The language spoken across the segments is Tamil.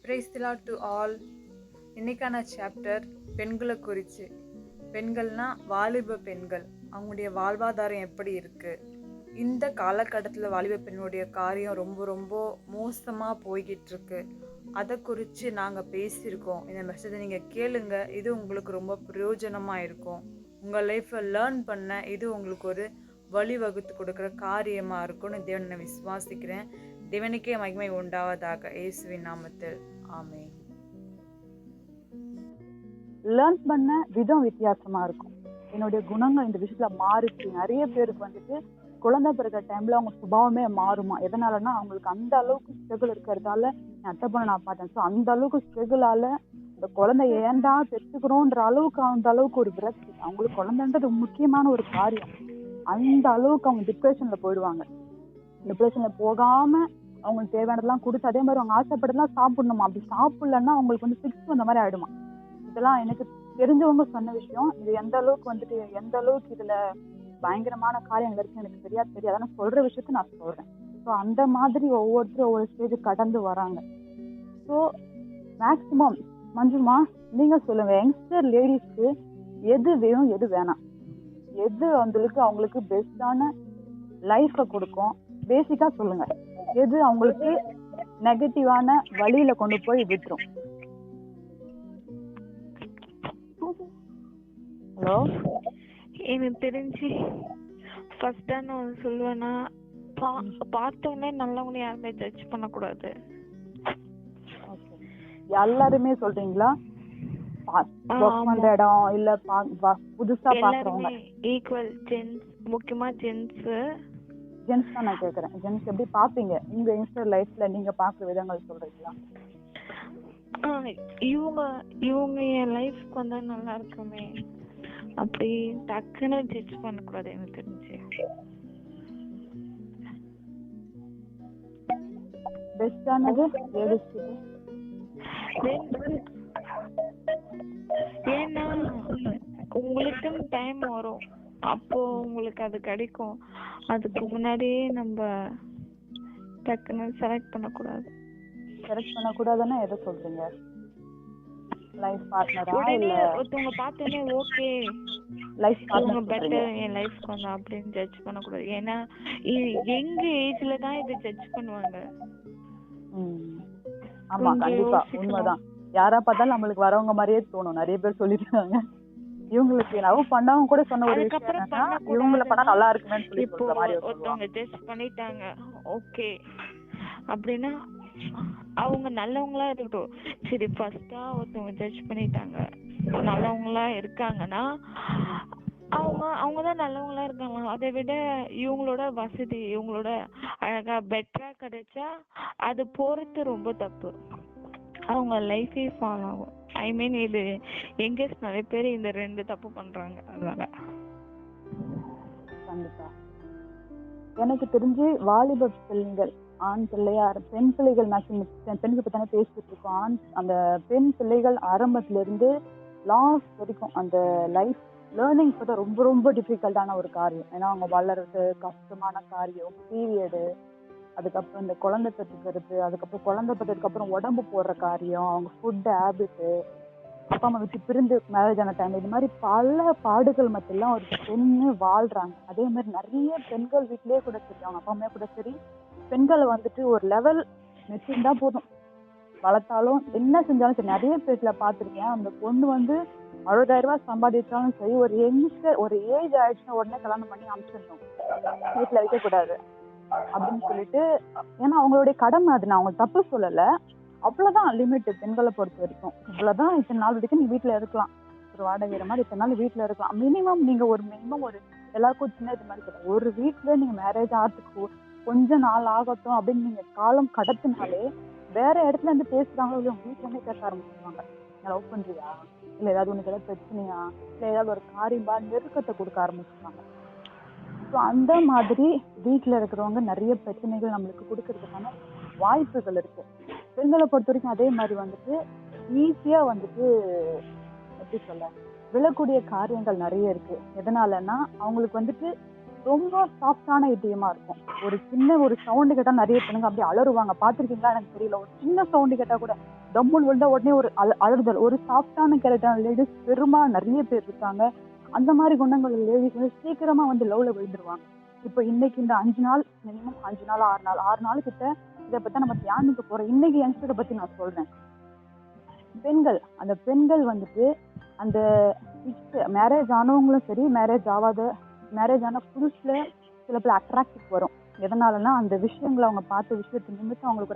Praise the Lord to all. இன்னைக்கான சாப்டர் பெண்களை குறித்து. பெண்கள்னா வாலிப பெண்கள், அவங்களுடைய வாழ்வாதாரம் எப்படி இருக்குது, இந்த காலகட்டத்தில் வாலிப பெண்ணுடைய காரியம் ரொம்ப ரொம்ப மோசமாக போய்கிட்டு இருக்கு. அதை குறித்து நாங்கள் பேசியிருக்கோம். இந்த மெசேஜை நீங்கள் கேளுங்க, இது உங்களுக்கு ரொம்ப பிரயோஜனமாக இருக்கும். உங்கள் லைஃப்பை லேர்ன் பண்ண இது உங்களுக்கு ஒரு வழிவகுத்து கொடுக்குற காரியமாக இருக்கும்னு தேவனை நான் விசுவாசிக்கிறேன். தேவனுக்கே மகிமை உண்டாவதாக, இயேசுவின் நாமத்தில் ஆமென். லேர்ன் பண்ண விதம் வித்தியாசமா இருக்கும். என்னுடைய குணங்கள் இந்த விஷயத்துல மாறுச்சு. நிறைய பேருக்கு வந்துட்டு குழந்தை பிறகு டைம்ல அவங்க சுபாவமே மாறுமா. எதனாலன்னா அவங்களுக்கு அந்த அளவுக்கு ஸ்ட்ரகிள் இருக்கிறதால என் அத்தை பண்ண நான் பார்த்தேன். ஸோ அந்த அளவுக்கு ஸ்ட்ரகிளால இந்த குழந்தை ஏண்டா பெற்றுக்கிறோன்ற அளவுக்கு அந்த அளவுக்கு ஒரு விரக்தி. அவங்களுக்கு குழந்தைன்றது முக்கியமான ஒரு காரியம். அந்த அளவுக்கு அவங்க டிப்ரெஷன்ல போயிடுவாங்க. டிப்ரெஷன்ல போகாம அவங்களுக்கு தேவையானதெல்லாம் கொடுத்து, அதே மாதிரி அவங்க ஆசைப்பட்டதெல்லாம் சாப்பிடணுமா. அப்படி சாப்பிடலன்னா அவங்களுக்கு வந்து ஃபிக்ஸ் அந்த மாதிரி ஆயிடுமா. இதெல்லாம் எனக்கு தெரிஞ்சவங்க சொன்ன விஷயம். இது எந்த அளவுக்கு இதுல பயங்கரமான காரியங்கள் இருக்கு எனக்கு தெரியாது. ஆனா சொல்ற விஷயத்த நான் சொல்றேன். ஸோ அந்த மாதிரி ஒவ்வொருத்தரும் ஒவ்வொரு ஸ்டேஜ் கடந்து வராங்க. ஸோ மேக்சிமம் மஞ்சுமா நீங்க சொல்லுங்க, யங்ஸ்டர் லேடிஸ்க்கு எது வேணும் எது வேணாம், எது அவங்களுக்கு பெஸ்டான லைஃபை கொடுக்கும், பேசிக்கா சொல்லுங்க. எது அவங்களுக்கு நெகட்டிவான வழியில கொண்டு போய் விட்டுரும்? ஹலோ, எனக்கு தெரிஞ்சு ஃபர்ஸ்டா நான் சொல்லுவேன்னா, பார்த்தோன்னே நல்லவங்க யாருமே ஜட்ஜ் பண்ணக்கூடாது. எல்லாருமே சொல்றீங்களா? இடம் இல்ல புதுசா பாக்குறவங்க ஈக்குவல் ஜென்ஸ், முக்கியமா ஜென்ஸ் தான் நான் கேக்குறேன். ஜென்ஸ் எப்படி பாப்பீங்க? உங்க யங்ஸ்டர் லைஃப்ல நீங்க பாக்குற விதங்கள் சொல்றீங்களா? இவங்க என் லைஃப்க்கு வந்தா நல்லா இருக்குமே அப்படி டக்குன்னு ஜட்ஜ் பண்ணக்கூடாது. எனக்கு தெரிஞ்சு பெஸ்டானது ஏன்னா உங்களுக்குன்னு டைம் வரும், அப்போ உங்களுக்கு அது கிடைக்கும். அதுக்கு முன்னாடியே நம்ம டக்குன்னு செலக்ட் பண்ணக்கூடாதுன்னா எதை சொல்றீங்க? லைஃப் பார்ட்னரா இல்ல ஒருத்தவங்க பார்த்தோன்னே ஓகே லைஃப் பார்ட்னர் பெட்டர் என் லைஃப்க்கு வந்தா அப்படின்னு ஜட்ஜ் பண்ணக்கூடாது. ஏன்னா எங்க ஏஜ்ல தான் இது ஜட்ஜ் பண்ணுவாங்க. ஆமா, கண்டிப்பா உண்மைதான். யாரா பார்த்தாலும் நம்மளுக்கு வரவங்க மாதிரியே தோணும். நிறைய பேர் சொல்லிருக்காங்க. இவங்களுக்கு லவ் பண்ணவங்க கூட சொன்ன ஒரு விஷயம், இவங்கள பண்ணா நல்லா இருக்குன்னு சொல்லி சொல்ற மாதிரி ஒருத்தவங்க ஜட்ஜ் பண்ணிட்டாங்க ஓகே அப்படின்னா அவங்க நல்லவங்களா இருக்கட்டும். சரி, ஃபர்ஸ்டா ஒருத்தவங்க ஜட்ஜ் பண்ணிட்டாங்க, நல்லவங்களா இருக்காங்கன்னா அவங்கதான் நல்லவங்களா இருக்காங்க. அதை விட இவங்களோட வசதி, இவங்களோட அழகா பெட்டரா கிடைச்சா அது போறது ரொம்ப தப்பு. அவங்க லைஃபே ஃபால் ஆகும். ஐ மீன் இது எங்க நிறைய பேர் இந்த ரெண்டு தப்பு பண்றாங்க. அதனால கண்டிப்பா எனக்கு தெரிஞ்சு வாலிப பிள்ளைகள், ஆண் பிள்ளையார், பெண் பிள்ளைகள் மேக்சிமம் பெண்கள் பத்தி தானே பேசிட்டு இருக்கோம். அந்த பெண் பிள்ளைகள் ஆரம்பத்துல இருந்து லாஸ்ட் வரைக்கும் அந்த லைஃப் லேர்னிங் பார்த்தா ரொம்ப ரொம்ப டிஃபிகல்ட்டான ஒரு காரியம். ஏன்னா அவங்க வளர்றது கஷ்டமான காரியம், பீரியடு, அதுக்கப்புறம் இந்த குழந்தை பெற்றுக்கிறது, அதுக்கப்புறம் குழந்தை பெற்றதுக்கு அப்புறம் உடம்பு போடுற காரியம், அவங்க ஃபுட் ஹேபிட்டு, அப்பா அம்மா விட்டு பிரிந்து மேரேஜ் ஆன டைம், இது மாதிரி பல பாடுகள் மட்டும் ஒரு பெண்ணு வாழ்றாங்க. அதே மாதிரி நிறைய பெண்கள் வீட்லயே கூட சரி, அவங்க அப்பா அம்மா கூட சரி, பெண்களை வந்துட்டு ஒரு லெவல் மெச்சிருந்தா போதும், வளர்த்தாலும் என்ன செஞ்சாலும் சரி. நிறைய பேர்ல பார்த்துருக்கேன், அந்த பொண்ணு வந்து 60,000 ரூபாய் சம்பாதிச்சாலும் சரி, ஒரு ஏஜ் ஆயிடுச்சுன்னா உடனே கல்யாணம் பண்ணி அனுப்பிச்சிடணும், வீட்டுல வைக்கக்கூடாது அப்படின்னு சொல்லிட்டு. ஏன்னா அவங்களுடைய கடமை அது. நான் அவங்க தப்பு சொல்லல, அவ்வளவுதான் லிமிட் பெண்களை பொறுத்த வரைக்கும். இவ்வளவுதான், இத்தனை நாள் வரைக்கும் நீ வீட்டுல இருக்கலாம், ஒரு வாடகை மாதிரி இத்தனை நாள் வீட்டுல இருக்கலாம். மினிமம் நீங்க ஒரு எல்லாருக்கும் சின்ன இது மாதிரி சொல்றேன், ஒரு வீட்டுல நீங்க மேரேஜ் ஆகிறதுக்கு கொஞ்ச நாள் ஆகட்டும் அப்படின்னு நீங்க காலம் கடத்தினாலே வேற இடத்துல இருந்து பேசுறாங்களோ இல்லையா, உங்க வீட்டுல இருந்து பேச ஆரம்பிச்சிருவாங்க. லவ் பண்றியா, இல்ல ஏதாவது உனக்கு ஏதாவது பிரச்சனையா, இல்ல ஏதாவது ஒரு காரியமா, நெருக்கத்தை கொடுக்க ஆரம்பிச்சிருவாங்க. ஸோ அந்த மாதிரி வீட்டுல இருக்கிறவங்க நிறைய பிரச்சனைகள் நம்மளுக்கு கொடுக்கறதுக்கான வாய்ப்புகள் இருக்கு. பெண்களை பொறுத்த வரைக்கும் அதே மாதிரி வந்துட்டு ஈஸியா வந்துட்டு எப்படி சொல்ல விழக்கூடிய காரியங்கள் நிறைய இருக்கு. எதனாலன்னா அவங்களுக்கு வந்துட்டு ரொம்ப சாஃப்டான இதயமா இருக்கும். ஒரு சின்ன ஒரு சவுண்டு கேட்டா நிறைய பெண்ணுங்க அப்படியே அலறுவாங்க. பாத்திருக்கீங்களா எனக்கு தெரியல, ஒரு சின்ன சவுண்டு கேட்டா கூட தம்முன்னு விழுந்தா உடனே ஒரு அழுதல். ஒரு சாஃப்டான கேரக்டரான லேடிஸ் நிறைய பேர் இருக்காங்க. அந்த மாதிரி குணங்கள் லேடிஸ் வந்து சீக்கிரமா வந்து லவ்ல விழுந்துருவாங்க. இப்போ இன்னைக்கு இந்த 5 நாள், மினிமம் 5 நாள் 6 நாள் கிட்ட இதை பத்தி நம்ம தியானிக்க போறோம். இன்னைக்கு யங்ஸ்டரை பத்தி நான் சொல்றேன். அந்த பெண்கள் வந்துட்டு அந்த மேரேஜ் ஆனவங்களும் சரி, மேரேஜ் ஆன புதுசுல சில பேர் அட்ராக்டிவ் வரும். எதனாலன்னா அந்த விஷயங்களை அவங்க பார்த்த விஷயத்து நிமித்தம் அவங்களுக்கு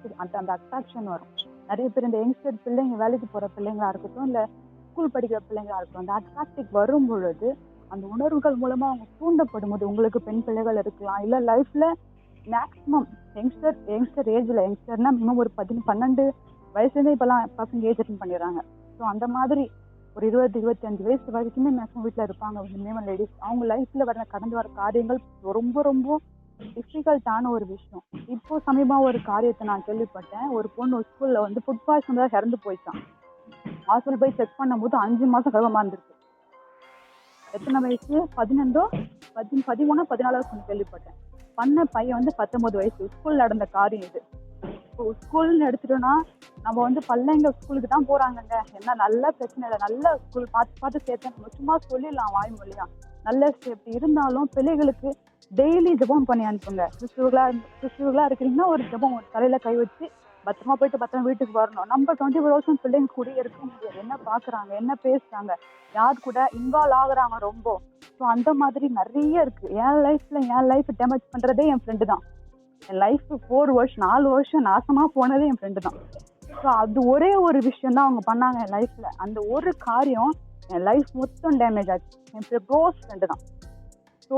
ஒரு அந்த அட்ராக்ஷன் வரும். நிறைய பேர் இந்த யங்ஸ்டர் பிள்ளைங்க, வேலைக்கு போற பிள்ளைங்களா இருக்கட்டும், இல்ல ஸ்கூல் படிக்கிற பிள்ளைங்களா இருக்கட்டும், அந்த அட்ராக்டிவ் வரும் பொழுது அந்த உணர்வுகள் மூலமா அவங்க தூண்டப்படும் போது, உங்களுக்கு பெண் பிள்ளைகள் இருக்கலாம், இல்ல லைஃப்ல மேக்சிமம் யங்ஸ்டர் ஏஜ்ல, யங்ஸ்டர்னா மினிமம் ஒரு 12 வயசுலேருந்து இப்பெல்லாம் பசங்க ஏஜ் அட்டன் பண்ணிடுறாங்க. ஸோ அந்த மாதிரி ஒரு 20-25 வயசு வரைக்குமே மேக்ஸிமம் வீட்டில் இருப்பாங்க மினிமம் லேடிஸ். அவங்க லைஃப்ல கடந்து வர காரியங்கள் ரொம்ப ரொம்ப டிஃபிகல்ட்டான ஒரு விஷயம். இப்போ சமீபமாக ஒரு காரியத்தை நான் கேள்விப்பட்டேன். ஒரு பொண்ணு ஒரு ஸ்கூல்ல வந்து ஃபுட் பாய்சன் தான் இறந்து போயிட்டான். ஹாஸ்பிட்டல் போய் செக் பண்ணும்போது 5 மாசம் கர்ப்பமா இருந்திருக்கு. எத்தனை வயசு? 13 13 14 கேள்விப்பட்டேன். பண்ண பையன் வந்து 19 வயசு. ஸ்கூல்ல நடந்த காரியம் இது. இப்போ ஸ்கூல்னு எடுத்துட்டோம்னா நம்ம வந்து பிள்ளைங்க ஸ்கூலுக்கு தான் போறாங்கங்க, என்ன நல்ல பிரச்சனை இல்லை, நல்ல ஸ்கூல் பார்த்து சேர்த்தேன் நம்ம சும்மா சொல்லிடலாம் வாய்மொழியா. நல்ல சேஃப்டி இருந்தாலும் பிள்ளைகளுக்கு டெய்லி ஜெபம் பண்ணி அனுப்புங்க. கிறிஸ்துவர்களா இருக்கிறீங்கன்னா ஒரு ஜெபம், ஒரு தலையில கை வச்சு பத்திரமா போயிட்டு பத்திரமா வீட்டுக்கு வரணும். நம்ம 24 வருஷம் பிள்ளைங்க கூட இருக்க முடியாது. என்ன பாக்குறாங்க, என்ன பேசுறாங்க, யார் கூட இன்வால்வ் ஆகுறாங்க ரொம்ப. ஸோ அந்த மாதிரி நிறைய இருக்கு. என் லைஃப் டேமேஜ் பண்றதே என் ஃப்ரெண்டு தான். என் லைஃப் 4 வருஷம் நாசமா போனதே என் ஃப்ரெண்டு தான். ஸோ அது ஒரே ஒரு விஷயம் தான் அவங்க பண்ணாங்க என் லைஃப்ல. அந்த ஒரு காரியம் என் லைஃப் மொத்தம் டேமேஜ் ஆச்சு. என் க்ளோஸ் ஃப்ரெண்டு தான். ஸோ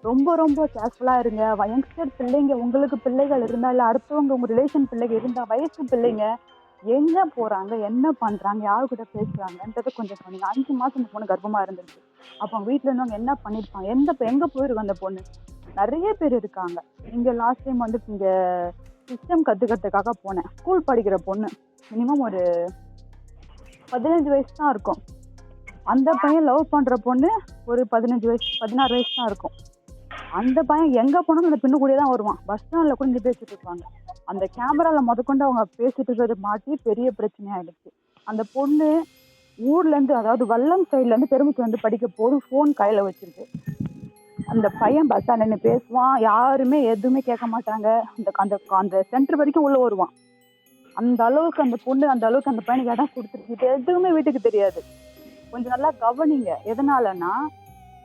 ரொம்ப ரொம்ப கேர்ஃபுல்லா இருங்க. யங்ஸ்டர் பிள்ளைங்க, உங்களுக்கு பிள்ளைகள் இருந்தா, இல்லை அடுத்தவங்க உங்க ரிலேஷன் பிள்ளைங்க இருந்தா, வயசு பிள்ளைங்க எங்க போறாங்க, என்ன பண்றாங்க, யாரு கூட பேசுறாங்கன்றதை கொஞ்சம் சொன்னீங்க. 5 மாசம் இந்த பொண்ணு கர்ப்பமா இருந்துருக்கு. அப்போ அவங்க வீட்டுல இருந்தவங்க என்ன பண்ணிருப்பாங்க, எங்க போயிருக்கு அந்த பொண்ணு. நிறைய பேர் இருக்காங்க. இங்க லாஸ்ட் டைம் வந்து இங்க சிஸ்டம் கத்துக்கிறதுக்காக போனேன். ஸ்கூல் படிக்கிற பொண்ணு, மினிமம் ஒரு 15 வயசு தான் இருக்கும். அந்த பையன் லவ் பண்ற பொண்ணு ஒரு 16 வயசு தான் இருக்கும். அந்த பையன் எங்க போனாலும் அந்த பெண்ணு கூட தான் வருவான். பஸ் ஸ்டாண்ட்ல கூட நின்று பேசிட்டு இருப்பாங்க. அந்த கேமரால முதற்கொண்டு அவங்க பேசிட்டு இருக்கிறது மாட்டி பெரிய பிரச்சனையாயிடுச்சு. அந்த பொண்ணு ஊர்ல இருந்து, அதாவது வல்லம் சைட்ல இருந்து பெருமைக்கு வந்து படிக்க போதும் ஃபோன் கையில வச்சிருக்கு. அந்த பையன் பஸ் ஸ்டாண்ட் நின்று பேசுவான், யாருமே எதுவுமே கேட்க மாட்டாங்க. அந்த சென்டர் வரைக்கும் உள்ள வருவான். அந்த அளவுக்கு அந்த பொண்ணு, அந்த அளவுக்கு அந்த பையனுக்கு இடம் கொடுத்துருக்கு. எதுவுமே வீட்டுக்கு தெரியாது. கொஞ்சம் நல்லா கவனிங்க. எதனாலன்னா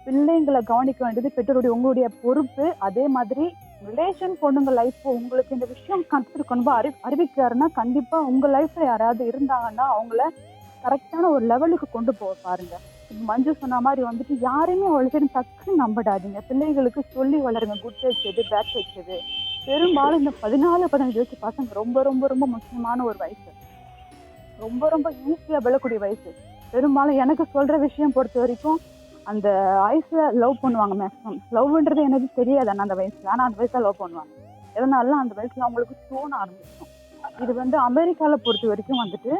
பிள்ளைங்களை கவனிக்க வேண்டியது பெற்றோருடைய, உங்களுடைய பொறுப்பு. அதே மாதிரி ரிலேஷன் பொண்ணுங்க லைஃப் உங்களுக்கு இந்த விஷயம் கற்றுக்கணும் அறிவிக்கிறாருன்னா கண்டிப்பா உங்க லைஃப்ல யாராவது இருந்தாங்கன்னா அவங்கள கரெக்டான ஒரு லெவலுக்கு கொண்டு போக பாருங்க. மஞ்சு சொன்ன மாதிரி வந்துட்டு யாரையுமே அவ்வளவு டக்குன்னு நம்பிடாதீங்க. பிள்ளைகளுக்கு சொல்லி வளருங்க, குட் டச் எது, பேட் டச் எது. பெரும்பாலும் இந்த 14-15 வயசு பசங்க ரொம்ப ரொம்ப ரொம்ப முக்கியமான ஒரு வயசு. ரொம்ப ரொம்ப ஈஸியா விழக்கூடிய வயசு. பெரும்பாலும் எனக்கு சொல்ற விஷயம் பொறுத்த வரைக்கும் அந்த வயசுல லவ் பண்ணுவாங்க. மேக்ஸிமம் லவ்ன்றது எனக்கு தெரியாது அந்த வயசுல, ஆனா அந்த வயசுல லவ் பண்ணுவாங்க. எதனால அந்த வயசுல அவங்களுக்கு தோண ஆரம்பிக்கும். இது வந்து அமெரிக்கால பொறுத்த வரைக்கும் வந்துட்டு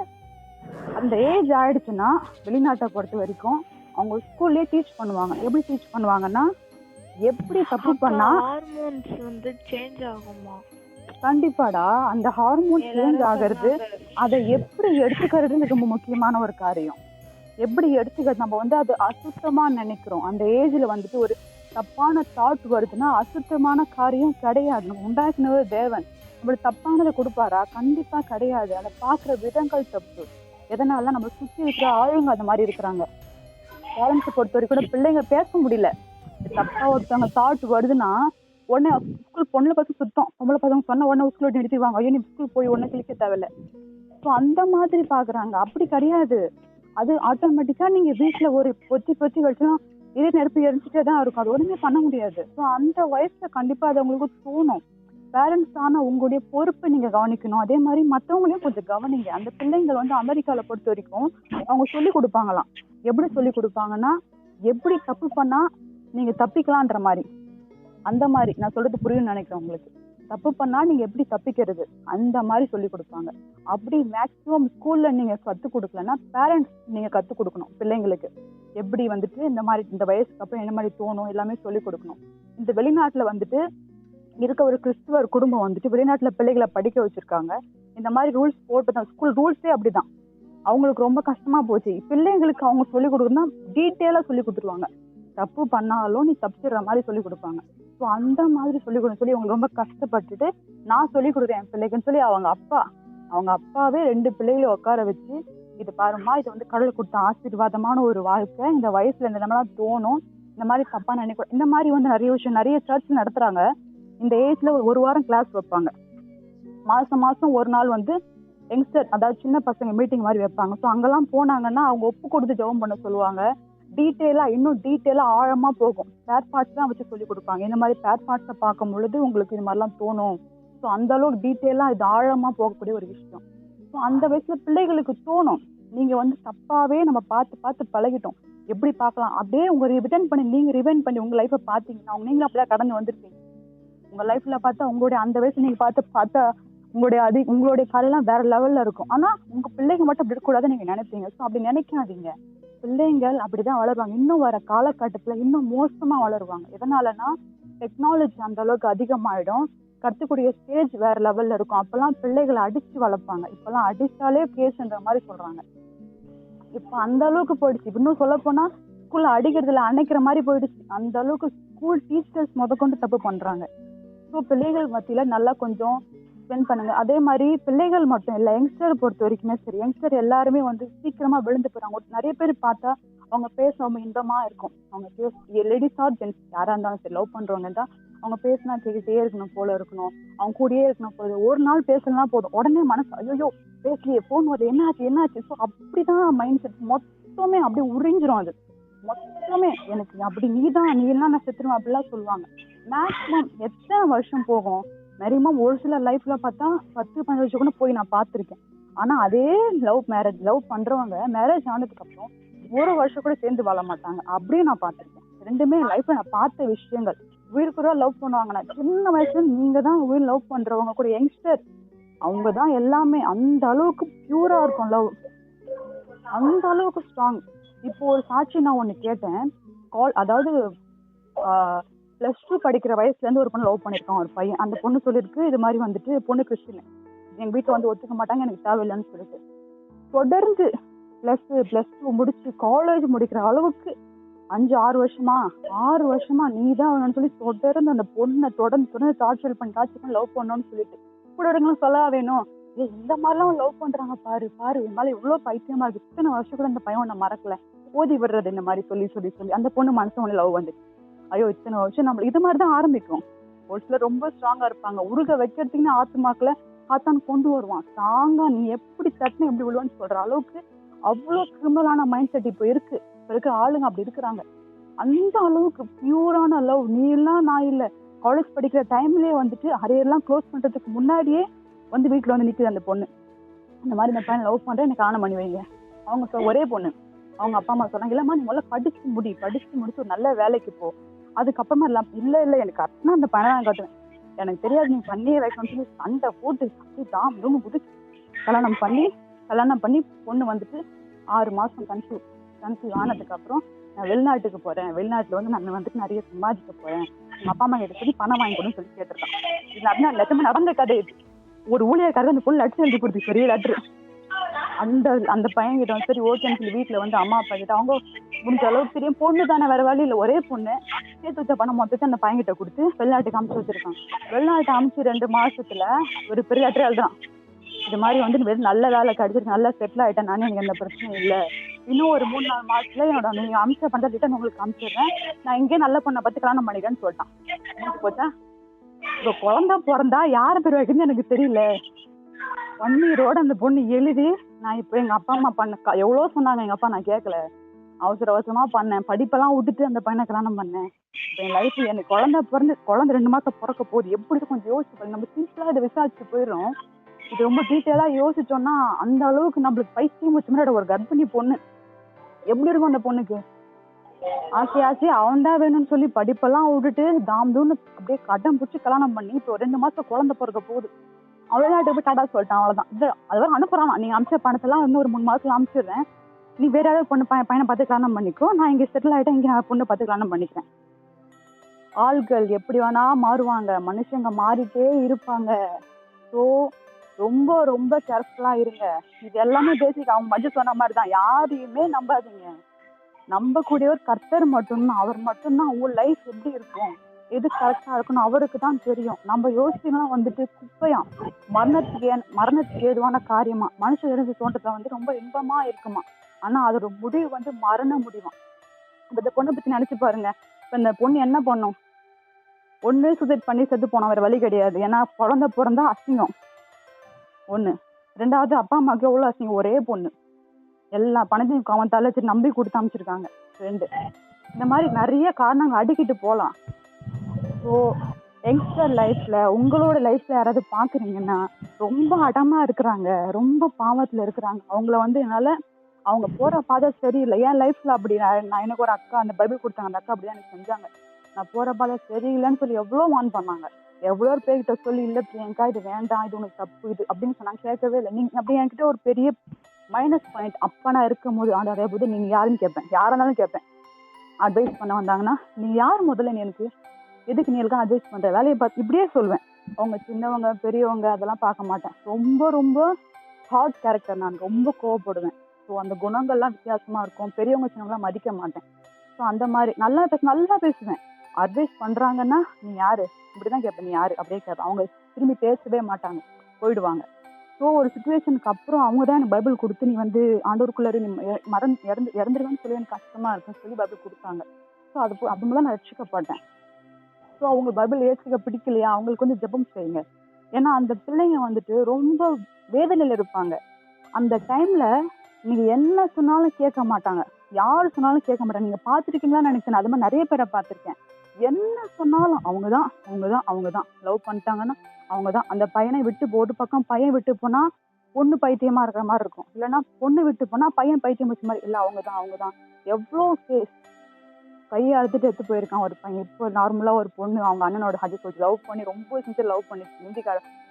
அந்த ஏஜ் ஆயிடுச்சுன்னா, வெளிநாட்டை பொறுத்த வரைக்கும் அவங்க ஸ்கூல்லே டீச் பண்ணுவாங்க. எப்படி டீச் பண்ணுவாங்கன்னா, எப்படி தப்பு பண்ணா ஹார்மோன்ஸ் வந்து சேஞ்ச் ஆகுமா? கண்டிப்பாடா. அந்த ஹார்மோன் சேஞ்ச் ஆகிறது, அதை எப்படி எடுத்துக்கிறது ரொம்ப முக்கியமான ஒரு காரியம். எப்படி எடுத்துக்கிறது, நம்ம வந்து அது அசுத்தமா நினைக்கிறோம். அந்த ஏஜ்ல வந்துட்டு ஒரு தப்பான தாட் வருதுன்னா அசுத்தமான காரியம் கிடையாது. நம்ம உண்டாக்குனவர் தேவன். நம்மளுக்கு தப்பானதை கொடுப்பாரா? கண்டிப்பா கிடையாது. அதை பார்க்குற விதங்கள் தப்பு. எதனால நம்ம சுற்றி இருக்கிற ஆளுங்க அந்த மாதிரி இருக்கிறாங்க. பேரண்ட்ஸை பொறுத்த வரைக்கும் கூட பிள்ளைங்க பேச முடியல. தப்பா ஒருத்தவங்க தாட் வருதுன்னா உடனே ஸ்கூல் பொண்ணுல பசங்க சுத்தம், பொம்பளை பசங்க சொன்ன உடனே ஸ்கூல் நிறுத்திடுவாங்க. ஐயோ நீ ஸ்கூல் போய் உடனே கிழிக்க தேவையில்ல. ஸோ அந்த மாதிரி பாக்குறாங்க. அப்படி கிடையாது. அது ஆட்டோமேட்டிக்கா நீங்க வீட்டுல ஒரு பொத்தி வச்சுனா இதே நெருப்பு எரிஞ்சுட்டே தான் இருக்கும். அது ஒண்ணுமே பண்ண முடியாது. ஸோ அந்த வயசுல கண்டிப்பா அது உங்களுக்கு தோணும். பேரண்ட்ஸ் ஆன உங்களுடைய பொறுப்பை நீங்க கவனிக்கணும். அதே மாதிரி மற்றவங்களையும் கொஞ்சம் கவனிங்க. அந்த பிள்ளைங்கள் வந்து அமெரிக்கால பொறுத்த வரைக்கும் அவங்க சொல்லி கொடுப்பாங்களாம். எப்படி சொல்லி கொடுப்பாங்கன்னா, எப்படி தப்பு பண்ணா நீங்க தப்பிக்கலான்ற மாதிரி. அந்த மாதிரி நான் சொல்றது புரியும்னு நினைக்கிறேன் உங்களுக்கு. தப்பு பண்ணா நீங்க எப்படி தப்பிக்கிறது அந்த மாதிரி சொல்லி கொடுப்பாங்க. அப்படி மேக்சிமம் ஸ்கூல்ல நீங்க கற்றுக் கொடுக்கலன்னா பேரண்ட்ஸ் நீங்க கற்றுக் கொடுக்கணும். பிள்ளைங்களுக்கு எப்படி வந்துட்டு இந்த மாதிரி இந்த வயசுக்கு அப்புறம் என்ன மாதிரி தோணும் எல்லாமே சொல்லி கொடுக்கணும். இந்த வெளிநாட்டுல வந்துட்டு இருக்க ஒரு கிறிஸ்துவர் குடும்பம் வந்துட்டு வெளிநாட்டுல பிள்ளைகளை படிக்க வச்சிருக்காங்க. இந்த மாதிரி ரூல்ஸ் போட்டு தான் ஸ்கூல் ரூல்ஸே அப்படிதான். அவங்களுக்கு ரொம்ப கஷ்டமா போச்சு. பிள்ளைங்களுக்கு அவங்க சொல்லிக் கொடுக்கணும்னா டீட்டெயிலா சொல்லி கொடுத்துருவாங்க. தப்பு பண்ணாலும் நீ தப்பிச்சிடுற மாதிரி சொல்லி கொடுப்பாங்க. ஸோ அந்த மாதிரி சொல்லிக் கொடுன்னு சொல்லி அவங்க ரொம்ப கஷ்டப்பட்டுட்டு நான் சொல்லிக் கொடுக்குறேன் என் பிள்ளைக்குன்னு சொல்லி அவங்க அப்பாவே 2 பிள்ளைகளை உட்கார வச்சு, இது பாருமா, இது வந்து கடவுள் கொடுத்த ஆசீர்வாதமான ஒரு வாழ்க்கை, இந்த வயசுல இந்த நம்மளாம் தோணும், இந்த மாதிரி தப்பா நினைக்க, இந்த மாதிரி வந்து நிறைய விஷயம் நிறைய சர்ச் நடத்துறாங்க. இந்த ஏஜ்ல ஒரு வாரம் கிளாஸ் வைப்பாங்க. மாசம் ஒரு நாள் வந்து யங்ஸ்டர், அதாவது சின்ன பசங்க மீட்டிங் மாதிரி வைப்பாங்க. ஸோ அங்கெல்லாம் போனாங்கன்னா அவங்க ஒப்பு கொடுத்து ஜெபம் பண்ண சொல்லுவாங்க. இன்னும் டீட்டெயிலா ஆழமா போகும். பேர் பார்ட்ஸ் தான் வச்சு சொல்லி கொடுப்பாங்க. இந்த மாதிரி பேர் பார்ட்ஸை பார்க்கும் பொழுது உங்களுக்கு இது மாதிரிலாம் தோணும். ஸோ அந்த அளவுக்கு டீட்டெயிலா இது ஆழமா போகக்கூடிய ஒரு விஷயம். ஸோ அந்த வயசுல பிள்ளைகளுக்கு தோணும், நீங்க வந்து தப்பாவே நம்ம பார்த்து பழகிட்டோம், எப்படி பார்க்கலாம், அப்படியே உங்க ரிவைண்ட் பண்ணி உங்க லைஃபை பார்த்தீங்கன்னா நீங்களும் அப்படியே கடந்து வந்திருப்பீங்க. உங்க லைஃப்ல பார்த்தா உங்களுடைய அந்த வயசு நீங்க பார்த்தா உங்களுடைய காலெல்லாம் வேற லெவல்ல இருக்கும். ஆனா உங்க பிள்ளைங்க மட்டும் அப்படி இருக்கக்கூடாதுன்னு நீங்க நினைப்பீங்க. ஸோ அப்படி நினைக்காதீங்க. பிள்ளைங்கள் அப்படிதான் வளருவாங்க. இன்னும் வர காலகட்டத்துல இன்னும் மோசமா வளருவாங்க. எதனாலன்னா டெக்னாலஜி அந்த அளவுக்கு அதிகமாயிடும். கத்துக்கூடிய ஸ்டேஜ் வேற லெவல்ல இருக்கும். அப்பெல்லாம் பிள்ளைகளை அடிச்சு வளர்ப்பாங்க. இப்பெல்லாம் அடிச்சாலே கேஸ்ன்ற மாதிரி சொல்றாங்க. இப்ப அந்த அளவுக்கு போயிடுச்சு. இன்னும் சொல்ல போனா ஸ்கூல்ல அடிக்கிறதுல அணைக்கிற மாதிரி போயிடுச்சு. அந்த அளவுக்கு ஸ்கூல் டீச்சர்ஸ் முதற்கொண்டு தப்பு பண்றாங்க. ஸோ பிள்ளைகள் மத்தியில நல்லா கொஞ்சம் ஸ்பெண்ட் பண்ணுங்க. அதே மாதிரி பிள்ளைகள் மட்டும் இல்லை, யங்ஸ்டர் பொறுத்த வரைக்குமே சரி, யங்ஸ்டர் எல்லாருமே வந்து சீக்கிரமா விழுந்து போறாங்க. நிறைய பேர் பார்த்தா அவங்க பேச ரொம்ப இன்பமா இருக்கும். அவங்க லேடிஸ் ஆர் ஜென்ட்ஸ் யாரா இருந்தாலும் சரி, லவ் பண்றவங்க தான் அவங்க பேசினா கேட்டுட்டே இருக்கணும் போல இருக்கணும், அவங்க கூடயே இருக்கணும் போல. ஒரு நாள் பேசலாம் போதும், உடனே மனசு ஐயோ பேசலையே, போன் வருது, என்னாச்சு. ஸோ அப்படிதான் மைண்ட் செட் மொத்தமே அப்படி உறிஞ்சிரும். அது மொத்தமே எனக்கு அப்படி நீ எல்லாம் நான் செத்துருவேன் அப்படிலாம் சொல்லுவாங்க. மேக்ஸிமம் எத்தனை வருஷம் போகும், மேக்ஸிமம் ஒரு சில லைஃப்ல பார்த்தா 10-15 வருஷம் கூட போய் நான் பார்த்துருக்கேன். ஆனா அதே லவ் பண்றவங்க மேரேஜ் ஆனதுக்கு அப்புறம் ஒரு வருஷம் கூட சேர்ந்து வாழ மாட்டாங்க. அப்படியே நான் பார்த்துருக்கேன். ரெண்டுமே லைஃப்ல நான் பார்த்த விஷயங்கள். உயிருக்குறா லவ் பண்ணுவாங்க. நான் சின்ன வயசுல நீங்க தான் உயிர் லவ் பண்றவங்க கூட யங்ஸ்டர், அவங்க தான் எல்லாமே. அந்த அளவுக்கு பியூரா இருக்கும் லவ், அந்த அளவுக்கு ஸ்ட்ராங். இப்போ ஒரு சாட்சி நான் ஒண்ணு கேட்டேன். அதாவது +2 படிக்கிற வயசுல இருந்து ஒரு பொண்ணு லவ் பண்ணிருக்கான் ஒரு பையன். அந்த பொண்ணு சொல்லிருக்கு, இது மாதிரி வந்துட்டு பொண்ணு கிறிஸ்டின், எங்க வீட்டுல வந்து ஒத்துக்க மாட்டாங்க, எனக்கு தேவையில்லைன்னு சொல்லிட்டு தொடர்ந்து +2 முடிச்சு காலேஜ் முடிக்கிற அளவுக்கு 5-6 வருஷமா நீதான் வேணும்னு சொல்லி தொடர்ந்து அந்த பொண்ணை தொடர்ந்து டார்ச்சர் பண்ணி லவ் பண்ணணும்னு சொல்லிட்டு கூட இருக்கணும் சொல்ல வேணும். இந்த மாதிரிலாம் லவ் பண்றாங்க பாரு என் மேல இவ்வளவு பைத்தியமா இருக்கு, இத்தனை வருஷம் கூட இந்த பையன் உன்னை மறக்கல, ஓதி விடுறது இந்த மாதிரி சொல்லி அந்த பொண்ணு மனசு ஒண்ணு லவ் வந்து ஐயோ இத்தனை வருஷம் நம்ம இது மாதிரிதான் ஆரம்பிக்கும். ஒரு சிலர் ரொம்ப ஸ்ட்ராங்கா இருப்பாங்க, உருக வைக்கிறதுக்குன்னு ஆத்துமாக்குல ஆத்தான்னு கொண்டு வருவான் ஸ்ட்ராங்கா, நீ எப்படி தட்டுன்னு எப்படி விழுவான்னு சொல்ற அளவுக்கு அவ்வளவு கிரிமினலான மைண்ட் செட் இப்போ இருக்கு. இப்ப இருக்க ஆளுங்க அப்படி இருக்கிறாங்க. அந்த அளவுக்கு பியூரான லவ். நீ எல்லாம் நான் இல்ல, காலேஜ் படிக்கிற டைம்லயே வந்துட்டு அரையெல்லாம் க்ளோஸ் பண்றதுக்கு முன்னாடியே வந்து வீட்டுல வந்து நிக்குது அந்த பொண்ணு, இந்த மாதிரி இந்த பையன் லவ் பண்றேன், எனக்கு ஆன பண்ணி வைங்க. அவங்க ஒரே பொண்ணு, அவங்க அப்பா அம்மா சொன்னாங்க, இல்லம்மா நீ முதல்ல படிச்சு முடிச்சு ஒரு நல்ல வேலைக்கு போ, அதுக்கப்புறமா இல்ல எனக்கு கட்டினா அந்த பையனை நான் கட்டுவேன், எனக்கு தெரியாது நீ பண்ணியே வைக்கணும்னு சொல்லி சண்டை போட்டு ரூம் குதிச்சு கல்யாணம் பண்ணி பொண்ணு வந்துட்டு 6 மாசம் கன்சீவ் ஆனதுக்கு அப்புறம் நான் வெளிநாட்டுக்கு போறேன், வெளிநாட்டுல வந்து நான் வந்துட்டு நிறைய சம்பாதிக்க போறேன், உங்க அப்பா அம்மா கிட்ட சொல்லி பணம் வாங்கி கொடுன்னு சொல்லி கேட்டிருக்கான். இது லட்சமா நடந்த கதை. இது ஒரு ஊழியர்காரர் அந்த பொண்ணு லட்சம் எழுதி கொடுத்து பெரிய லெட்ரு. அந்த பையன் கிட்ட வந்து சரி ஓகேன்னு சொல்லி வீட்டுல வந்து அம்மா அப்பா கிட்ட அவங்க முடிஞ்ச அளவுக்கு தெரியும், பொண்ணு தானே வேற வழி இல்லை, ஒரே பொண்ணு, சேர்த்து வச்ச பணம் மொத்தத்தை அந்த பையன் கிட்ட கொடுத்து வெளிநாட்டுக்கு அமுச்சு வச்சிருக்கான். வெளிநாட்டு அமுச்சு 2 மாசத்துல ஒரு பெரிய லெட்டர் எழுதுறான், இது மாதிரி வந்து வெறும் நல்ல வேலை கிடைச்சிருக்கு, நல்லா செட்டில் ஆயிட்டேன், நானே எனக்கு எந்த பிரச்சனையும் இல்லை, இன்னும் ஒரு 3-4 மாசத்துல என்னோட நீங்க அமிச்ச பண்ற ரிட்டர்ன் உங்களுக்கு அமிச்சிடுறேன், நான் இங்கே நல்ல பொண்ணை பத்தி கல்யாணம் பண்ணிக்கிறேன்னு சொல்லிட்டான். போச்சா, இப்போ குழந்தை பிறந்தா யார பேர் வைக்கணும்னு எனக்கு தெரியல. 1 இயரோட அந்த பொண்ணு எழுதி, நான் இப்போ எங்க அப்பா அம்மா பண்ண எவ்வளவு சொன்னாங்க, எங்க அப்பா நான் கேட்கல, அவசரமா பண்ணேன், படிப்பெல்லாம் விட்டுட்டு அந்த பையனை கல்யாணம் பண்ணேன். இப்போ என் லைஃப் எனக்கு குழந்தை 2 மாசம் பிறக்க போகுது, எப்படி கொஞ்சம் யோசிச்சு நம்ம சிம்பிளா இதை விசாரிச்சு போயிடும். இது ரொம்ப டீட்டெயிலா யோசிச்சோம்னா அந்த அளவுக்கு நம்மளுக்கு பைத்தியம் வச்ச மாதிரி ஒரு கர்ப்பிணி பொண்ணு எப்படி இருக்கும். அந்த பொண்ணுக்கு ஆசை அவன் தான் வேணும்னு சொல்லி படிப்பெல்லாம் விட்டுட்டு தாம்தூன்னு அப்படியே கடன் பிடிச்சி கல்யாணம் பண்ணி இப்போ 2 மாசம் குழந்தை பிறக்க போகுது. அவளாட்டு போய் டாடா சொல்லிட்டான், அவ்வளவுதான். அதுவரை அனுப்புறான், நீங்க அமிச்ச பணத்தெல்லாம் இன்னும் ஒரு 3 மாசத்துல அமிச்சிடுறேன், நீ வேற ஏதாவது பொண்ணு பையனை பார்த்து கல்யாணம் பண்ணிக்கோ, நான் இங்க செட்டில் ஆயிட்டேன், இங்க நான் பொண்ணை பார்த்து கல்யாணம் பண்ணிக்கிறேன். ஆள்கள் எப்படி வேணா மாறுவாங்க, மனுஷங்க மாறிட்டே இருப்பாங்க. ஸோ ரொம்ப ரொம்ப கேர்ஃபுல்லா இருங்க. இது எல்லாமே பேசிக் அவங்க மஜு சொன்ன மாதிரி தான். யாரையுமே நம்பாதீங்க. நம்பக்கூடிய ஒரு கர்த்தர் மட்டும்தான். அவர் மட்டும்தான் உங்க லைஃப் எப்படி இருக்கும், எது கரெக்டா இருக்கணும் அவருக்கு தான் தெரியும். நம்ம யோசிக்கலாம் வந்துட்டு குப்பையாம், மரணத்துக்கு ஏதுவான காரியமா, மனுஷ இருந்து தோன்றதுல வந்து ரொம்ப இன்பமா இருக்குமா. ஆனா அதோட முடிவு வந்து மரண முடிவாம். இப்ப இந்த பொண்ணை பத்தி நினைச்சு பாருங்க. இப்ப இந்த பொண்ணு என்ன பண்ணும்? ஒண்ணு சூசைட் பண்ணி செத்து போனோம், வேற வழி கிடையாது. ஏன்னா குழந்தை பிறந்தா அசிங்கம் ஒண்ணு, ரெண்டாவது அப்பா அம்மாவுக்கு எவ்வளவு அசிங்கம். ஒரே பொண்ணு, எல்லா பணத்தையும் அவன் தலை நம்பி கொடுத்து அமைச்சிருக்காங்க. ரெண்டு, இந்த மாதிரி நிறைய காரணங்கள் அடுக்கிட்டு போலாம். ஸோ யங்ஸ்டர் லைஃப்ல உங்களோட லைஃப்ல யாராவது பாக்குறீங்கன்னா ரொம்ப அடமா இருக்கிறாங்க, ரொம்ப பாவத்துல இருக்கிறாங்க, அவங்கள வந்து என்னால அவங்க போற பாதை சரியில்லை. என் லைஃப்ல அப்படி நான் எனக்கு ஒரு அக்கா அந்த பைபிள் கொடுத்தாங்க, அந்த அக்கா அப்படிதான் எனக்கு செஞ்சாங்க. நான் போற பாதை சரியில்லைன்னு சொல்லி எவ்வளோ வான் பண்ணாங்க, எவ்வளோ பேர்கிட்ட சொல்லி இல்லை பிரியங்கா இது வேண்டாம், இது உனக்கு தப்பு, இது அப்படின்னு சொன்னாங்க. கேட்கவே இல்லை. நீங்க அப்படி என்கிட்ட ஒரு பெரிய மைனஸ் பாயிண்ட் அப்ப நான் இருக்கும் போது அதே போது நீங்க யாருன்னு கேட்பேன், யாரானாலும் கேட்பேன். அட்வைஸ் பண்ண வந்தாங்கன்னா நீ யார் முதல்ல, நீ எனக்கு எதுக்கு நீ எல்லாம் அட்வைஸ் பண்ற, வேலையை பார்த்து இப்படியே சொல்லுவேன். அவங்க சின்னவங்க பெரியவங்க அதெல்லாம் பார்க்க மாட்டேன். ரொம்ப ரொம்ப ஹார்ட் கேரக்டர், நான் ரொம்ப கோவப்படுவேன். ஸோ அந்த குணங்கள்லாம் வித்தியாசமா இருக்கும். பெரியவங்க சின்னவங்களாம் மதிக்க மாட்டேன். ஸோ அந்த மாதிரி நல்லா பேசுவேன். அட்வைஸ் பண்றாங்கன்னா நீ யாரு இப்படிதான் கேட்பேன், நீ யாரு அப்படியே கேட்பேன். அவங்க திரும்பி பேசவே மாட்டாங்க, போயிடுவாங்க. ஸோ ஒரு சுச்சுவேஷனுக்கு அப்புறம் அவங்க தான் எனக்கு பைபிள் கொடுத்து நீ வந்து ஆண்டவருக்குள்ள நீ இறந்துருவேன்னு சொல்லி எனக்கு கஷ்டமா இருக்குன்னு சொல்லி பைபிள் கொடுத்தாங்க. ஸோ அது மூலம் நான் ரட்சிக்கப்பட்டேன். ஸோ அவங்க பைபிள் ஏற்றுக்க பிடிக்கலையா, அவங்களுக்கு வந்து ஜெபம் செய்யுங்க. ஏன்னா அந்த பிள்ளைங்க வந்துட்டு ரொம்ப வேதனையில இருப்பாங்க. அந்த டைம்ல நீங்க என்ன சொன்னாலும் கேட்க மாட்டாங்க, யாரு சொன்னாலும் கேட்க மாட்டாங்க. நீங்க பாத்துருக்கீங்களான்னு நினைக்கிறேன். அது மாதிரி நிறைய பேரை பார்த்திருக்கேன். என்ன சொன்னாலும் அவங்கதான் லவ் பண்ணிட்டாங்கன்னா அவங்கதான். அந்த பையனை விட்டு ஒரு பக்கம் பையன் விட்டு போனா பொண்ணு பைத்தியமா இருக்கிற மாதிரி இருக்கும், இல்லைன்னா பொண்ணு விட்டு போனா பையன் பைத்தியம் வச்ச மாதிரி. இல்ல அவங்கதான். எவ்வளோ கேஸ் கையை அறுத்துட்டு எடுத்து போயிருக்கான் ஒரு பையன். இப்போ நார்மலா ஒரு பொண்ணு அவங்க அண்ணனோட ஹஜி லவ் பண்ணி ரொம்ப சின்சியர் லவ் பண்ணி இந்தி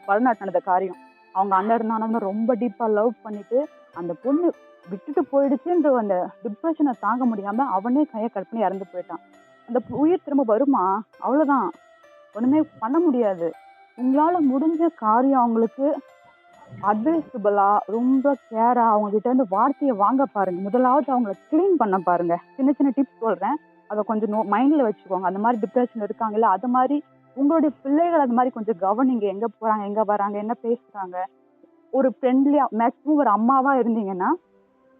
வடநாட்டு நடந்த காரியம். அவங்க அண்ணன் இருந்தாலும் ரொம்ப டீப்பா லவ் பண்ணிட்டு அந்த பொண்ணு விட்டுட்டு போயிடுச்சுன்ற அந்த டிப்ரெஷனை தாங்க முடியாம அவனே கையை கட் பண்ணி இறந்து போயிட்டான். அந்த உயிர் திரும்ப வருமா? அவ்வளவுதான், ஒண்ணுமே பண்ண முடியாது. உங்களால முடிஞ்ச காரியம் அவங்களுக்கு அட்வைசபிளா ரொம்ப கேரா அவங்க கிட்ட இருந்து வார்த்தையை வாங்க பாருங்க. முதலாவது அவங்களை கிளீன் பண்ண பாருங்க. சின்ன சின்ன டிப்ஸ் சொல்றேன், அதை கொஞ்சம் மைண்ட்ல வச்சுக்கோங்க. அந்த மாதிரி டிப்ரெஷன் இருக்காங்கல்ல, அது மாதிரி உங்களுடைய பிள்ளைகள் அது மாதிரி கொஞ்சம் கவனிங்க. எங்க போறாங்க, எங்க வராங்க, என்ன பேசுறாங்க. ஒரு ஃப்ரெண்ட்லியா மேக்ஸிமம் ஒரு அம்மாவா இருந்தீங்கன்னா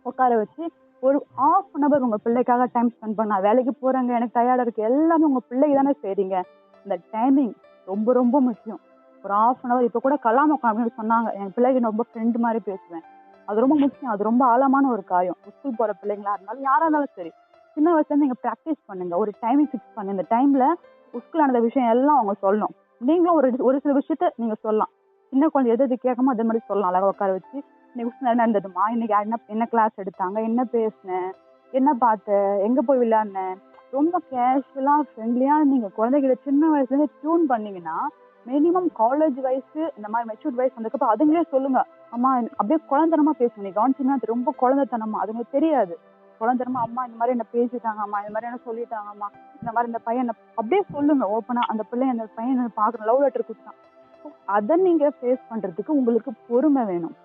உட்கார வச்சு ஒரு 1/2 hour உங்க பிள்ளைக்காக டைம் ஸ்பெண்ட் பண்ணா. வேலைக்கு போறாங்க, எனக்கு டயர்டா இருக்கு, எல்லாமே உங்க பிள்ளைக்கு தானே செய்றீங்க. இந்த டைமிங் ரொம்ப ரொம்ப முக்கியம். ஒரு 1/2 hour. இப்ப கூட கலாம் அப்படின்னு சொன்னாங்க, என் பிள்ளைக்கு ரொம்ப ஃப்ரெண்ட் மாதிரி பேசுவேன். அது ரொம்ப முக்கியம், அது ரொம்ப ஆழமான ஒரு காரியம். ஸ்கூல் போற பிள்ளைங்களா இருந்தாலும் யாரா இருந்தாலும் சரி, சின்ன வயசுல இருந்து நீங்க ப்ராக்டிஸ் பண்ணுங்க. ஒரு டைமிங் ஃபிக்ஸ் பண்ணுங்க. இந்த டைம்ல ஸ்கூல் நடந்த விஷயம் எல்லாம் அவங்க சொல்லணும். நீங்களும் ஒரு சில விஷயத்த நீங்க சொல்லலாம். சின்ன குழந்தை எது கேட்காமோ அதே மாதிரி சொல்லலாம். அழகா உட்கார வச்சு இன்னைக்கு நடந்ததுமா, இன்னைக்கு என்ன கிளாஸ் எடுத்தாங்க, என்ன பேசினேன், என்ன பார்த்த, எங்க போய் விளையாடினேன், ரொம்ப கேஷுவலா ஃப்ரெண்ட்லியா நீங்க குழந்தைகிட்ட சின்ன வயசுல இருந்து டியூன் பண்ணீங்கன்னா மினிமம் காலேஜ் வயசு இந்த மாதிரி மெச்சூர் வயசு வந்ததுக்கப்புறம் அதுங்களே சொல்லுங்க. அம்மா அப்படியே குழந்தைத்தனமா பேசுங்க. நீ கவனிச்சீங்கன்னா அது ரொம்ப குழந்தைத்தனமா, அதுங்களுக்கு தெரியாது. குழந்தைத்தனமா அம்மா இந்த மாதிரி என்ன பேசிட்டாங்க, அம்மா இந்த மாதிரி என்ன சொல்லிட்டாங்கம்மா, இந்த மாதிரி இந்த பையன் அப்படியே சொல்லுங்க ஓப்பனா. அந்த பையன் பாக்குற லவ் லெட்டர் கொடுத்தான், அதை நீங்க ஃபேஸ் பண்றதுக்கு உங்களுக்கு பொறுமை வேணும்.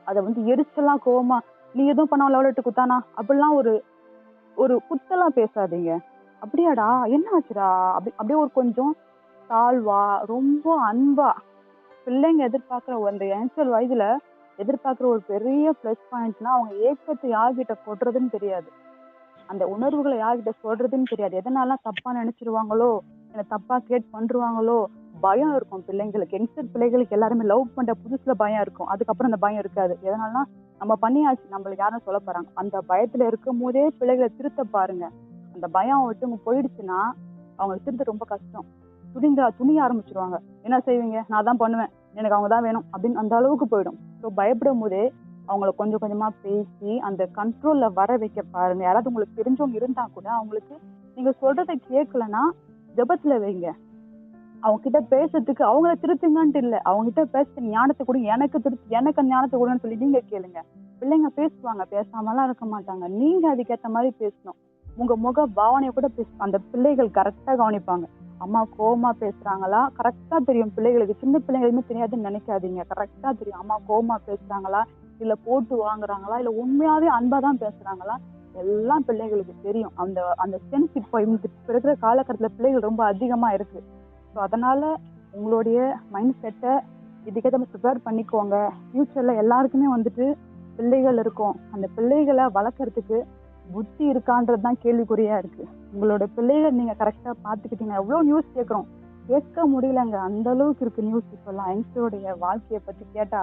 அதை வந்து எரிச்சலாம் கோவமா நீ எதுவும் பண்ணா லவ் லெட்டர் குத்தானா அப்படிலாம் ஒரு குத்தலாம் பேசாதீங்க. அப்படியாடா என்ன ஆச்சுடா அப்படியே ஒரு கொஞ்சம் தாழ்வா ரொம்ப அன்பா பிள்ளைங்க எதிர்பார்க்கிற அந்த யங்ஸ்டர் வயதுல எதிர்பார்க்கிற ஒரு பெரிய பிளஸ் பாயிண்ட்னா அவங்க ஏக்கத்தை யார்கிட்ட கொட்டுறதுன்னு தெரியாது, அந்த உணர்வுகளை யார்கிட்ட சொல்றதுன்னு தெரியாது. எதனால தப்பா நினைச்சிருவாங்களோ, என்ன தப்பா கேட் பண்றாங்களோ பயம் இருக்கும் பிள்ளைங்களுக்கு. யங்ஸ்டர் பிள்ளைகளுக்கு எல்லாருமே லவ் பண்ற புதுசுல பயம் இருக்கும், அதுக்கப்புறம் அந்த பயம் இருக்காது. எதனாலனா நம்ம பண்ணியாச்சு, நம்மளுக்கு யாரும் சொல்ல போறாங்க. அந்த பயத்துல இருக்கும் போதே பிள்ளைகளை திருத்த பாருங்க. அந்த பயம் விட்டு போயிடுச்சுன்னா அவங்க திருத்த ரொம்ப கஷ்டம். துணிய ஆரம்பிச்சிருவாங்க. என்ன செய்வீங்க, நான் தான் பண்ணுவேன், எனக்கு அவங்க தான் வேணும் அப்படின்னு அந்த அளவுக்கு போயிடும். ஸோ பயப்படும் போதே அவங்கள கொஞ்சம் கொஞ்சமா பேசி அந்த கண்ட்ரோல்ல வர வைக்க பாருங்க. யாராவது உங்களுக்கு தெரிஞ்சவங்க இருந்தா கூட அவங்களுக்கு நீங்க சொல்றதை கேட்கலன்னா ஜெபத்துல வைங்க. அவங்க கிட்ட பேசுறதுக்கு அவங்கள திருத்துங்கன்ட்டு இல்ல, அவங்க கிட்ட பேச ஞானத்தை கொடுங்க, எனக்கு ஞானத்தை கொடுங்கன்னு சொல்லி நீங்க கேளுங்க. பிள்ளைங்க பேசுவாங்க, பேசாமலாம் இருக்க மாட்டாங்க. நீங்க அதுக்கேற்ற மாதிரி பேசணும். உங்க முக பாவனையை கூட அந்த பிள்ளைகள் கரெக்டா கவனிப்பாங்க. அம்மா கோவமா பேசுறாங்களா, கரெக்டா தெரியும் பிள்ளைகளுக்கு. சின்ன பிள்ளைங்களுமே தெரியாதுன்னு நினைக்காதீங்க, கரெக்டா தெரியும். அம்மா கோவமா பேசுறாங்களா, இல்ல போட்டு வாங்குறாங்களா, இல்ல உண்மையாவே அன்பா தான் பேசுறாங்களா, எல்லாம் பிள்ளைகளுக்கு தெரியும். அந்த அந்த சென்ஸ் இப்போ இருக்கிற காலகட்டத்துல பிள்ளைகள் ரொம்ப அதிகமா இருக்கு. ஸோ அதனால உங்களுடைய மைண்ட் செட்டை இதுக்கேற்ற ப்ரிப்பேர் பண்ணிக்கோங்க. ஃபியூச்சர்ல எல்லாருக்குமே வந்துட்டு பிள்ளைகள் இருக்கும். அந்த பிள்ளைகளை வளர்க்கறதுக்கு புத்தி இருக்கான்றது தான் கேள்விக்குறியா இருக்கு. உங்களோட பிள்ளைகள் நீங்க கரெக்டா பாத்துக்கிட்டீங்க. எவ்வளவு நியூஸ் கேட்கறோம், கேட்க முடியலங்க, அந்த அளவுக்கு இருக்கு நியூஸ். இப்பெல்லாம் யங்ஸ்டருடைய வாழ்க்கையை பத்தி கேட்டா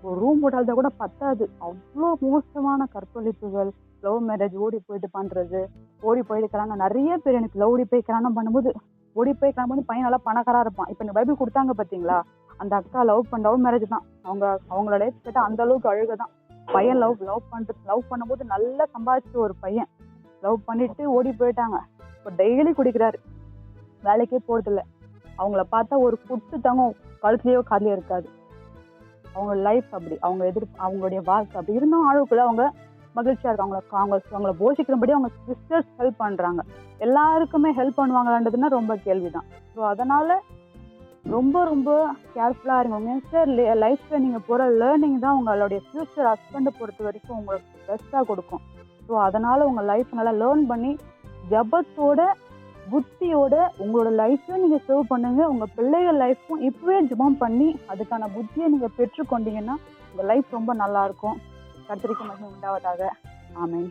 ஒரு ரூம் போட்டால்தான் கூட பத்தாது. அவ்வளோ மோசமான கற்பழிப்புகள், லவ் மேரேஜ், ஓடி போயிட்டு பண்றது, ஓடி போயிட்டு கல்யாணம். நிறைய பேர் எனக்கு ஓடி போய் கல்யாணம் பண்ணும்போது பையன் நல்லா பணக்காரா இருப்பான். இப்ப இந்த பைபிள் கொடுத்தாங்க பாத்தீங்களா, அந்த அக்கா லவ் மேரேஜ் தான். அவங்களோட கேட்டா அந்த அளவுக்கு அழுகதான். பையன் லவ் பண்ணும்போது நல்லா சம்பாதிச்சு ஒரு பையன் லவ் பண்ணிட்டு ஓடி போயிட்டாங்க. இப்போ டெய்லி குடிக்கிறாரு, வேலைக்கே போறது இல்லை. அவங்கள பார்த்தா ஒரு குட்டு தங்கம் கழுத்துலயோ காலையோ இருக்காது. அவங்க லைஃப் அப்படி, அவங்களுடைய வாழ்க்கை அப்படி இருந்தாலும் ஆளுக்குள்ள அவங்க மகிழ்ச்சியா இருக்காங்க. அவங்கள போஷிக்கிறபடி அவங்க சிஸ்டர்ஸ் ஹெல்ப் பண்றாங்க. எல்லாருக்குமே ஹெல்ப் பண்ணுவாங்கன்றதுன்னா ரொம்ப கேள்விதான். ஸோ அதனால ரொம்ப ரொம்ப கேர்ஃபுல்லா இருங்க. சார் லைஃப்ல நீங்க போற லேர்னிங் தான் உங்களுடைய ஃபியூச்சர் ஹஸ்பண்டை பொறுத்த வரைக்கும் உங்களுக்கு பெஸ்டா கொடுக்கும். ஸோ அதனால உங்க லைஃப் நல்லா லேர்ன் பண்ணி ஜபத்தோட புத்தியோட உங்களோட லைஃப்பையும் நீங்க சேவ் பண்ணுங்க. உங்க பிள்ளைகள் லைஃப்பும் இப்பவே ஜபம் பண்ணி அதுக்கான புத்தியை நீங்க பெற்றுக்கொண்டீங்கன்னா உங்க லைஃப் ரொம்ப நல்லா இருக்கும். கர்த்தருக்கு மகிமை உண்டாவதாக. ஆமென்.